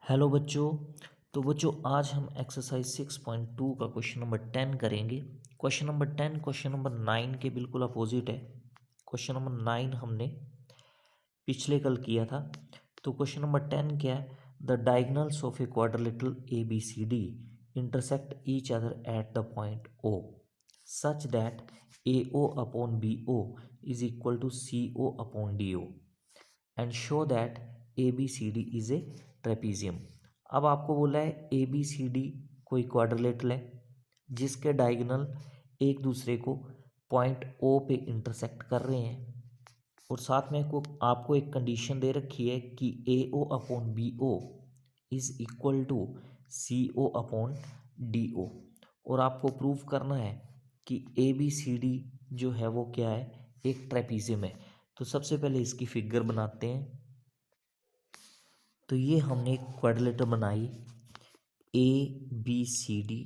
Hello बच्चों। तो बच्चों आज हम एक्सरसाइज 6.2 का क्वेश्चन नंबर 10 करेंगे। क्वेश्चन नंबर 10 क्वेश्चन नंबर 9 के बिल्कुल अपोजिट है। क्वेश्चन नंबर 9 हमने पिछले कल किया था। तो क्वेश्चन नंबर 10 क्या है? The diagonals of a quadrilateral A B C D intersect each other at the point O such that A O upon B O is equal to C O upon D O and show that A B C D is a trapezium. अब आपको बोला है A B C D कोई quadrilateral है जिसके diagonal एक दूसरे को पॉइंट ओ पे इंटरसेक्ट कर रहे हैं, और साथ में आपको एक कंडीशन दे रखी है कि A O upon B O is equal to C O upon D O, और आपको प्रूव करना है कि ए बी सी डी जो है वो क्या है, एक ट्रेपीजियम है। तो सबसे पहले इसकी फिगर बनाते हैं। तो ये हमने एक क्वाड्रिलेटर बनाई ए बी सी डी,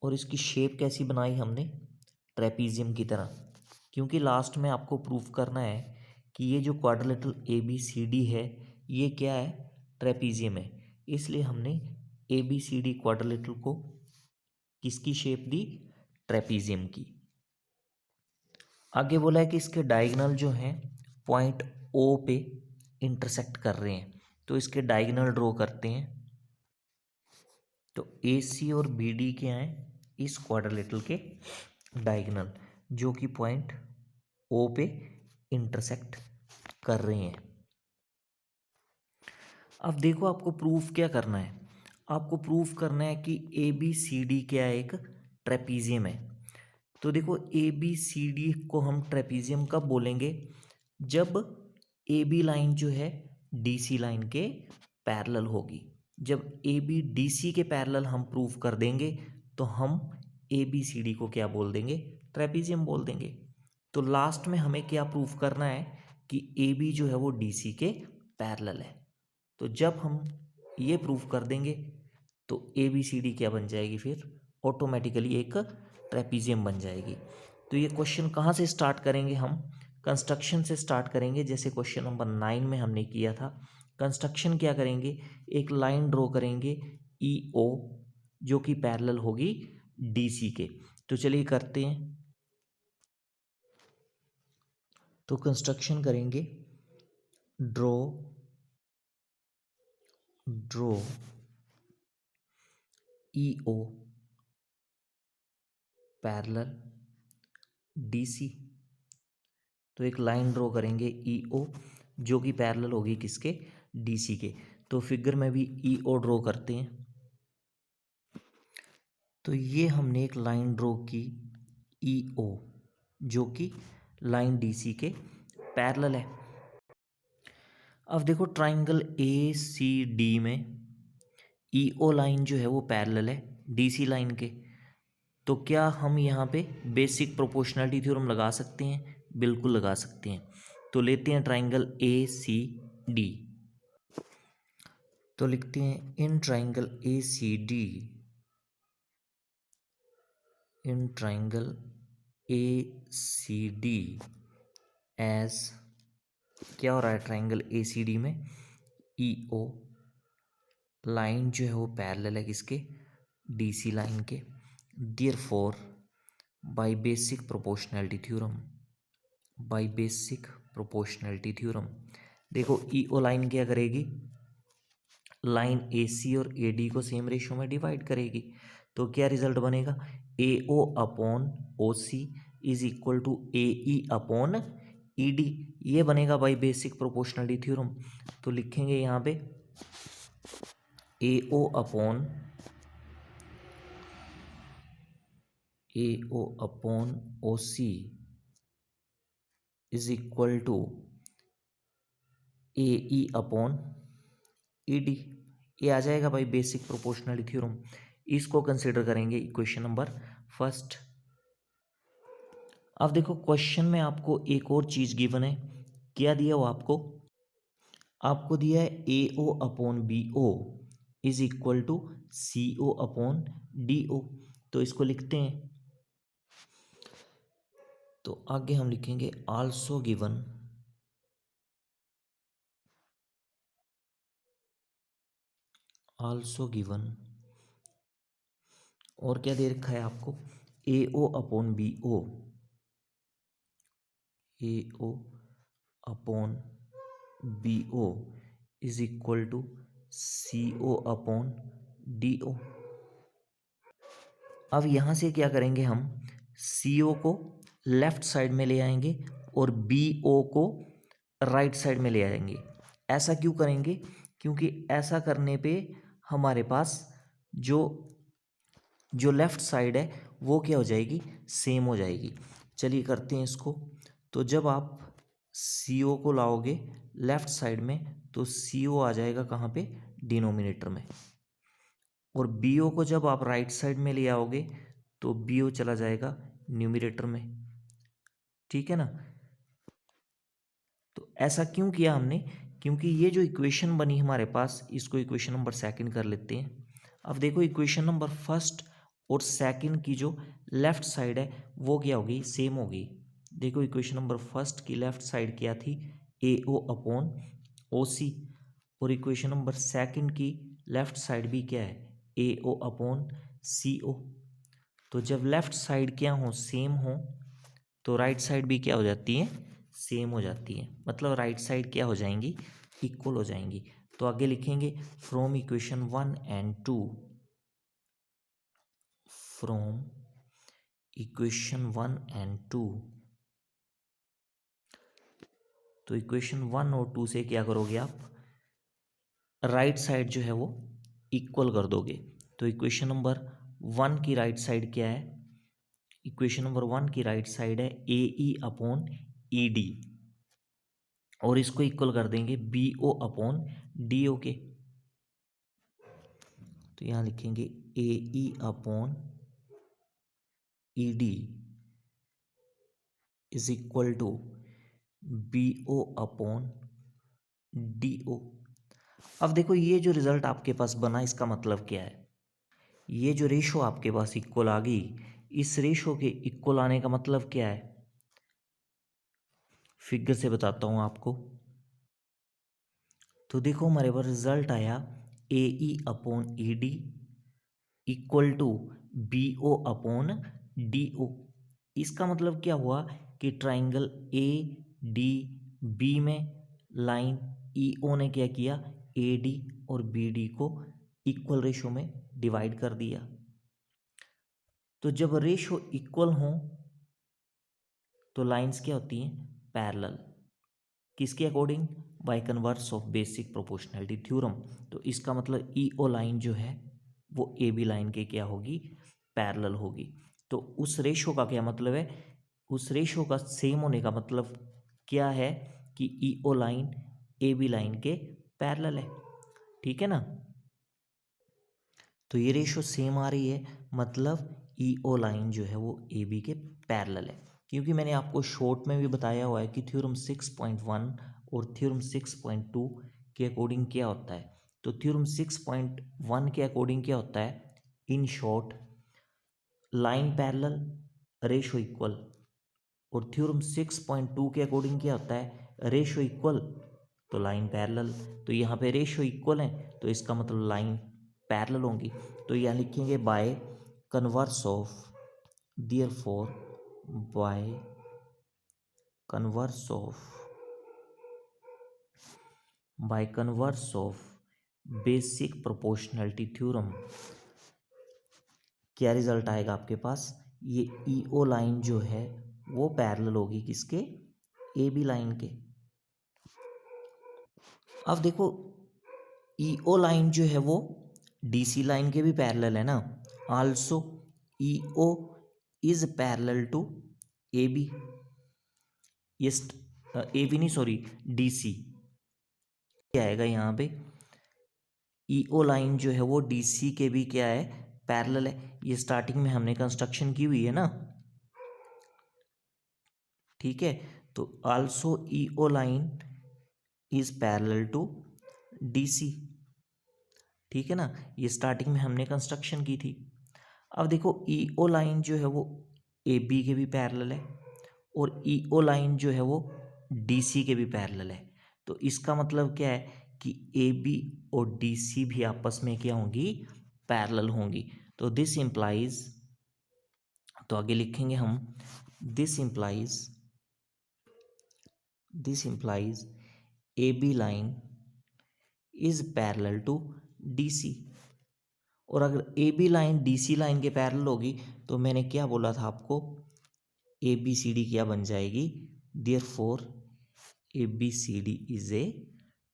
और इसकी शेप कैसी बनाई हमने, ट्रेपीजियम की तरह, क्योंकि लास्ट में आपको प्रूफ करना है कि ये जो quadrilateral A B C D है ये क्या है, ट्रेपीजियम है। इसलिए हमने A B C D quadrilateral को किसकी शेप दी, ट्रेपीजियम की। आगे बोला है कि इसके डायगोनल जो हैं पॉइंट ओ पे इंटरसेक्ट कर रहे हैं, तो इसके डायगोनल ड्रॉ करते हैं। तो ए सी और बी डी क्या हैं, इस क्वाड्रिलेटरल के डायगोनल जो कि पॉइंट ओ पे इंटरसेक्ट कर रहे हैं। अब देखो आपको प्रूफ क्या करना है, आपको प्रूफ करना है कि ए बी सी डी क्या है, एक ट्रेपीजियम है। तो देखो ए बी सी डी को हम ट्रेपीजियम कब बोलेंगे, जब ए बी लाइन जो है डी सी लाइन के पैरेलल होगी। जब ए बी डी सी के पैरेलल हम प्रूफ कर देंगे तो हम ए बी सी डी को क्या बोल देंगे, ट्रेपीजियम बोल देंगे। तो लास्ट में हमें क्या प्रूफ करना है कि ए बी जो है वो डी सी के पैरेलल है। तो जब हम ये प्रूफ कर देंगे तो ए बी सी डी क्या बन जाएगी, फिर ऑटोमेटिकली एक ट्रेपीजियम बन जाएगी। तो ये क्वेश्चन कहाँ से स्टार्ट करेंगे, हम कंस्ट्रक्शन से स्टार्ट करेंगे, जैसे क्वेश्चन नंबर 9 में हमने किया था। कंस्ट्रक्शन क्या करेंगे, एक लाइन ड्रॉ करेंगे ई ओ जो कि पैरेलल होगी डी सी के। तो चलिए करते हैं। तो कंस्ट्रक्शन करेंगे, ड्रॉ ड्रॉ ई ओ पैरेलल डी सी। तो एक लाइन ड्रॉ करेंगे ई ओ जो कि पैरेलल होगी किसके, डी सी के। तो फिगर में भी ई ओ ड्रॉ करते हैं। तो ये हमने एक लाइन ड्रॉ की ई ओ जो कि लाइन डी सी के पैरेलल है। अब देखो ट्राइंगल ए सी डी में ई ओ लाइन जो है वो पैरेलल है डी सी लाइन के। तो क्या हम यहाँ पे बेसिक प्रोपोर्शनलिटी थ्योरम लगा सकते हैं, बिल्कुल लगा सकते हैं। तो लेते हैं ट्राइंगल ए सी डी। तो लिखते हैं in triangle A C D, in triangle A C D as, क्या हो रहा है ट्राइंगल ए सी डी में, ई ओ लाइन जो है वो पैरेलल है किसके, डी सी लाइन के। Therefore by basic proportionality theorem, by basic proportionality theorem, देखो ई ओ लाइन क्या करेगी, लाइन ए सी और ए डी को सेम रेशो में डिवाइड करेगी। तो क्या रिजल्ट बनेगा, A O upon O C is equal to A E upon E D, ये बनेगा बाय बेसिक प्रोपोर्शनैलिटी थ्योरम। तो लिखेंगे यहाँ पे A O upon O C is equal to A E upon E D, ये आ जाएगा भाई बेसिक प्रोपोर्शनैलिटी थ्योरम। इसको कंसिडर करेंगे इक्वेशन नंबर फर्स्ट। अब देखो क्वेश्चन में आपको एक और चीज गिवन है, क्या दिया हो आपको दिया है A O upon B O is equal to C O upon D O. तो इसको लिखते हैं। तो आगे हम लिखेंगे आल्सो गिवन आल्सो गिवन, और क्या दे रखा है आपको, A O upon B O, A O upon B O is equal to C O upon D O. अब यहाँ से क्या करेंगे, हम सी ओ को लेफ्ट साइड में ले आएंगे और बी ओ को राइट साइड में ले आएंगे। ऐसा क्यों करेंगे, क्योंकि ऐसा करने पे हमारे पास जो जो लेफ्ट साइड है वो क्या हो जाएगी, सेम हो जाएगी। चलिए करते हैं इसको। तो जब आप सी ओ को लाओगे लेफ्ट साइड में तो सी ओ आ जाएगा कहाँ पे, डिनोमिनेटर में, और बी ओ को जब आप राइट साइड में ले आओगे तो बी ओ चला जाएगा न्यूमिनेटर में। ठीक है ना। तो ऐसा क्यों किया हमने, क्योंकि ये जो इक्वेशन बनी हमारे पास, इसको इक्वेशन नंबर सेकंड कर लेते हैं। अब देखो इक्वेशन नंबर फर्स्ट और सेकंड की जो लेफ्ट साइड है वो क्या होगी, सेम होगी। देखो इक्वेशन नंबर फर्स्ट की लेफ्ट साइड क्या थी, ए ओ अपॉन ओ सी, और इक्वेशन नंबर सेकंड की लेफ्ट साइड भी क्या है, ए ओ अपॉन सी ओ। तो जब लेफ्ट साइड क्या हो, सेम हो, तो राइट साइड भी क्या हो जाती है, सेम हो जाती है। मतलब राइट साइड क्या हो जाएंगी, इक्वल हो जाएंगी। तो आगे लिखेंगे from equation 1 and 2, from equation 1 and 2। तो इक्वेशन 1 और 2 से क्या करोगे आप, राइट साइड जो है वो इक्वल कर दोगे। तो इक्वेशन नंबर 1 की राइट साइड क्या है, इक्वेशन नंबर 1 की राइट साइड है ए ई अपॉन ई डी, और इसको इक्वल कर देंगे B O upon D O के। तो यहाँ लिखेंगे A E upon E D is equal to B O upon D O. अब देखो ये जो रिजल्ट आपके पास बना इसका मतलब क्या है, ये जो रेशो आपके पास इक्वल आ गई, इस रेशो के इक्वल आने का मतलब क्या है, फिगर से बताता हूँ आपको। तो देखो हमारे पास रिजल्ट आया A E upon E D equal to B O upon D O. इसका मतलब क्या हुआ कि ट्राइंगल ए डी बी में लाइन ई ओ ने क्या किया, ए डी और बी डी को इक्वल रेशो में डिवाइड कर दिया। तो जब रेशो इक्वल हो तो लाइंस क्या होती हैं, पैरेलल। किसके according, by converse of basic proportionality theorem. तो इसका मतलब ई ओ लाइन जो है वो ए बी लाइन के क्या होगी, पैरेलल होगी। तो उस रेशो का क्या मतलब है, उस रेशो का सेम होने का मतलब क्या है कि ई ओ लाइन ए बी लाइन के पैरेलल है। ठीक है ना। तो ये रेशो सेम आ रही है, मतलब ई ओ लाइन जो है वो ए बी के पैरेलल है। क्योंकि मैंने आपको शॉर्ट में भी बताया हुआ है कि थ्योरम 6.1 और थ्योरम 6.2 के अकॉर्डिंग क्या होता है। तो थ्योरम 6.1 के अकॉर्डिंग क्या होता है, in short line parallel ratio equal, और थ्योरम 6.2 के अकॉर्डिंग क्या होता है, रेशो इक्वल तो लाइन पैरेलल। तो यहाँ पे रेशो इक्वल है तो इसका मतलब लाइन पैरेलल होंगी। तो यहाँ लिखेंगे by converse of, therefore by converse of, by converse of basic proportionality theorem क्या रिजल्ट आएगा आपके पास, ये ई ओ लाइन जो है वो पैरेलल होगी किसके, ए बी लाइन के। अब देखो ई ओ लाइन जो है वो डी सी लाइन के भी पैरेलल है ना। Also E O is parallel to A B, ये ए बी नहीं सॉरी डी सी क्या आएगा यहाँ पे, ई ओ लाइन जो है वो डी सी के भी क्या है, पैरेलल है। ये स्टार्टिंग में हमने कंस्ट्रक्शन की हुई है ना। ठीक है। तो also E O line is parallel to D C. ठीक है ना, ये स्टार्टिंग में हमने कंस्ट्रक्शन की थी। अब देखो ई ओ लाइन जो है वो ए बी के भी पैरेलल है, और ई ओ लाइन जो है वो डी सी के भी पैरेलल है। तो इसका मतलब क्या है कि ए बी और डी सी भी आपस में क्या होंगी, पैरेलल होंगी। तो दिस इम्प्लाइज, तो आगे लिखेंगे हम this implies A B line is parallel to D C. और अगर A B line D C line के पैरेलल होगी तो मैंने क्या बोला था आपको, ए बी सी डी क्या बन जाएगी, therefore A B C D is a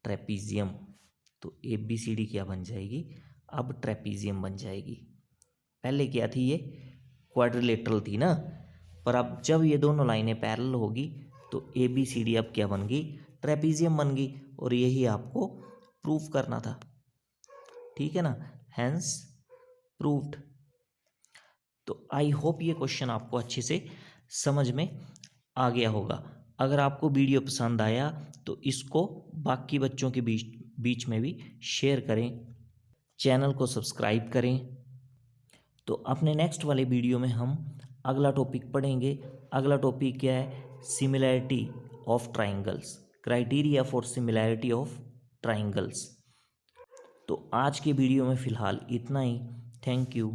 trapezium. तो ए बी सी डी क्या बन जाएगी, अब ट्रेपीजियम बन जाएगी। पहले क्या थी, ये क्वाड्रिलेटरल थी ना, पर अब जब ये दोनों लाइनें पैरेलल होगी तो ए बी सी डी अब क्या बन गई, ट्रेपीजियम बन गई। और यही आपको प्रूफ करना था, ठीक है ना, हैंस प्रूव्ड। तो आई होप ये क्वेश्चन आपको अच्छे से समझ में आ गया होगा। अगर आपको वीडियो पसंद आया तो इसको बाकी बच्चों के बीच में भी शेयर करें, चैनल को सब्सक्राइब करें। तो अपने नेक्स्ट वाले वीडियो में हम अगला टॉपिक पढ़ेंगे। अगला टॉपिक क्या है, similarity of triangles, criteria for similarity of triangles. तो आज के वीडियो में फ़िलहाल इतना ही। Thank you.